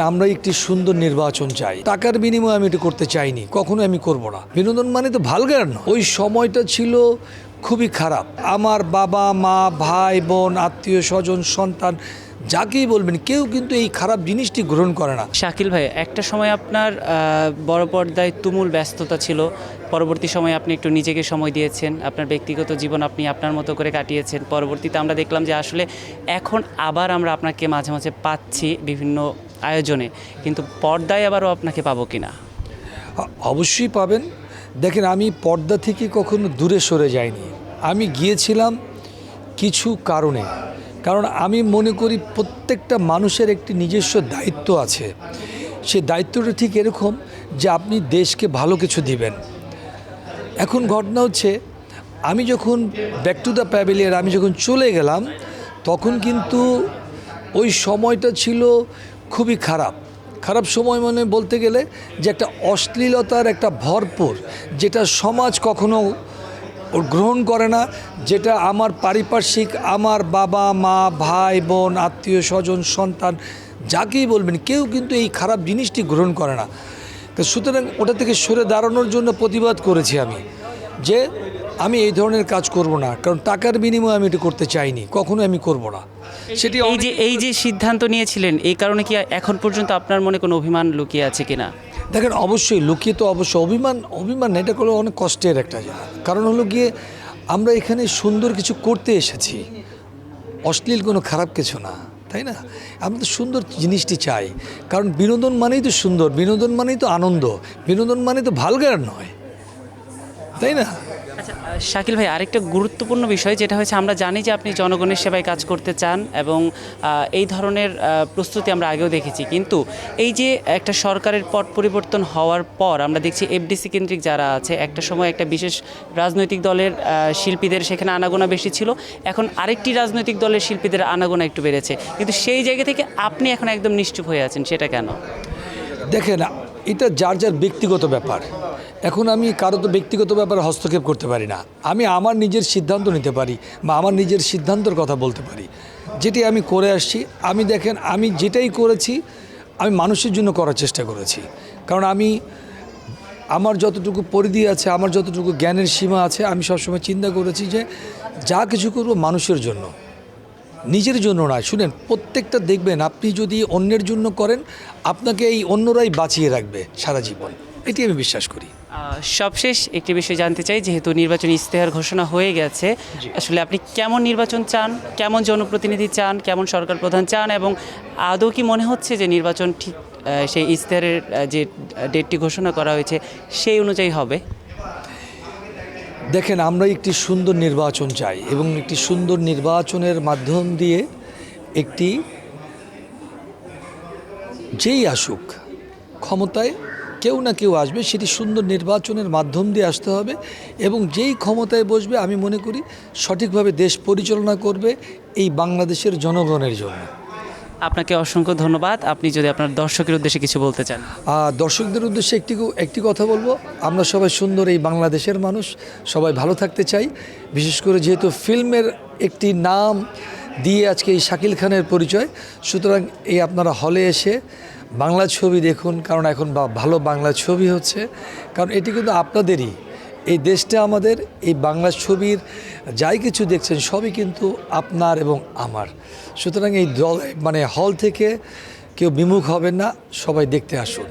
আমরা একটি সুন্দর নির্বাচন চাই। টাকার বিনিময়ে আমি এটা করতে চাইনি, কখনো আমি করব না। বিনোদন মানে তো ভালগার না। ওই সময়টা ছিল খুবই খারাপ। আমার বাবা মা ভাই বোন আত্মীয় স্বজন সন্তান যাকেই বলবেন কেউ কিন্তু এই খারাপ জিনিসটি গ্রহণ করে না। শাকিল ভাই, একটা সময় আপনার বড় পর্দায় তুমুল ব্যস্ততা ছিল, পরবর্তী সময়ে আপনি একটু নিজেকে সময় দিয়েছেন, আপনার ব্যক্তিগত জীবন আপনি আপনার মতো করে কাটিয়েছেন। পরবর্তীতে আমরা দেখলাম যে আসলে এখন আবার আমরা আপনাকে মাঝে মাঝে পাচ্ছি বিভিন্ন আয়োজনে, কিন্তু পর্দায় আবারও আপনাকে পাবো কিনা? অবশ্যই পাবেন। দেখেন, আমি পর্দা থেকে কখনো দূরে সরে যাইনি। আমি গিয়েছিলাম কিছু কারণ আমি মনে করি প্রত্যেকটা মানুষের একটি নিজস্ব দায়িত্ব আছে। সে দায়িত্বটা ঠিক এরকম যে আপনি দেশকে ভালো কিছু দিবেন। এখন ঘটনা হচ্ছে, আমি যখন ব্যাক টু দ্য প্যাভিলিয়ন আমি যখন চলে গেলাম, তখন কিন্তু ওই সময়টা ছিল খুবই খারাপ সময় মানে বলতে গেলে যে একটা অশ্লীলতার একটা ভরপুর, যেটা সমাজ কখনো গ্রহণ করে না, যেটা আমার পারিপার্শ্বিক আমার বাবা মা ভাই বোন আত্মীয় স্বজন সন্তান যাকেই বলবেন কেউ কিন্তু এই খারাপ জিনিসটি গ্রহণ করে না। তো সুতরাং ওটা থেকে সরে দাঁড়ানোর জন্য প্রতিবাদ করেছি আমি, যে আমি এই ধরনের কাজ করব না, কারণ টাকার বিনিময়ে আমি এটা করতে চাইনি, কখনো আমি করব না। সেটি এই যে সিদ্ধান্ত নিয়েছিলেন, এই কারণে কি এখন পর্যন্ত আপনার মনে কোনো অভিমান লুকিয়ে আছে কিনা? দেখেন, অবশ্যই লুকিয়ে তো অবশ্যই অভিমান না, এটা কোনো অনেক কষ্টের একটা জায়গা। কারণ হলো গিয়ে আমরা এখানে সুন্দর কিছু করতে এসেছি, অশ্লীল কোনো খারাপ কিছু না, তাই না? আমরা তো সুন্দর জিনিসটি চাই, কারণ বিনোদন মানেই তো সুন্দর, বিনোদন মানেই তো আনন্দ, বিনোদন মানে তো ভালগার নয়, তাই না? আচ্ছা শাকিল ভাই, আরেকটা গুরুত্বপূর্ণ বিষয় যেটা হচ্ছে, আমরা জানি যে আপনি জনগণের সেবায় কাজ করতে চান এবং এই ধরনের প্রস্তুতি আমরা আগেও দেখেছি, কিন্তু এই যে একটা সরকারের পট পরিবর্তন হওয়ার পর আমরা দেখছি এফডিসি কেন্দ্রিক যারা আছে, একটা সময় একটা বিশেষ রাজনৈতিক দলের শিল্পীদের সেখানে আনাগোনা বেশি ছিল, এখন আরেকটি রাজনৈতিক দলের শিল্পীদের আনাগোনা একটু বেড়েছে, কিন্তু সেই জায়গা থেকে আপনি এখন একদম নিশ্চুপ হয়ে আছেন, সেটা কেন? দেখেন, এটা যার যার ব্যক্তিগত ব্যাপার। এখন আমি কারো তো ব্যক্তিগত ব্যাপারে হস্তক্ষেপ করতে পারি না। আমি আমার নিজের সিদ্ধান্ত নিতে পারি বা আমার নিজের সিদ্ধান্তের কথা বলতে পারি, যেটি আমি করে আসছি। দেখেন, আমি যেটাই করেছি আমি মানুষের জন্য করার চেষ্টা করেছি, কারণ আমার যতটুকু পরিধি আছে, আমার যতটুকু জ্ঞানের সীমা আছে, আমি সবসময় চিন্তা করেছি যে যা কিছু করব মানুষের জন্য, নিজের জন্য নয়। শুনেন, প্রত্যেকটা দেখবেন আপনি যদি অন্যের জন্য করেন, আপনাকে এই অন্যরাই বাঁচিয়ে রাখবে সারা জীবন, এটি আমি বিশ্বাস করি। সবশেষ একটি বিষয় জানতে চাই, যেহেতু নির্বাচনী ইশতেহার ঘোষণা হয়ে গেছে, আসলে আপনি কেমন নির্বাচন চান, কেমন জনপ্রতিনিধি চান, কেমন সরকার প্রধান চান, এবং আদৌ কি মনে হচ্ছে যে নির্বাচন ঠিক সেই ইশতেহারের যে ডেটটি ঘোষণা করা হয়েছে সেই অনুযায়ী হবে? দেখেন, আমরা একটি সুন্দর নির্বাচন চাই এবং একটি সুন্দর নির্বাচনের মাধ্যম দিয়ে একটি যেই আসুক ক্ষমতায়, কেউ না কেউ আসবে, সেটি সুন্দর নির্বাচনের মাধ্যম দিয়ে আসতে হবে, এবং যেই ক্ষমতায় বসবে আমি মনে করি সঠিকভাবে দেশ পরিচালনা করবে এই বাংলাদেশের জনগণের জন্য। আপনাকে অসংখ্য ধন্যবাদ। আপনি যদি আপনার দর্শকের উদ্দেশ্যে কিছু বলতে চান। দর্শকদের উদ্দেশ্যে একটি কথা বলবো, আমরা সবাই সুন্দর এই বাংলাদেশের মানুষ, সবাই ভালো থাকতে চাই। বিশেষ করে যেহেতু ফিল্মের একটি নাম দিয়ে আজকে এই শাকিল খানের পরিচয়, সুতরাং এই আপনারা হলে এসে বাংলা ছবি দেখুন, কারণ এখন ভালো বাংলা ছবি হচ্ছে, কারণ এটি কিন্তু আপনাদেরই, এই দেশটা আমাদের, এই বাংলা ছবির যাই কিছু দেখছেন সবই কিন্তু আপনার এবং আমার। সুতরাং এই হল থেকে কেউ বিমুখ হবেন না, সবাই দেখতে আসুন।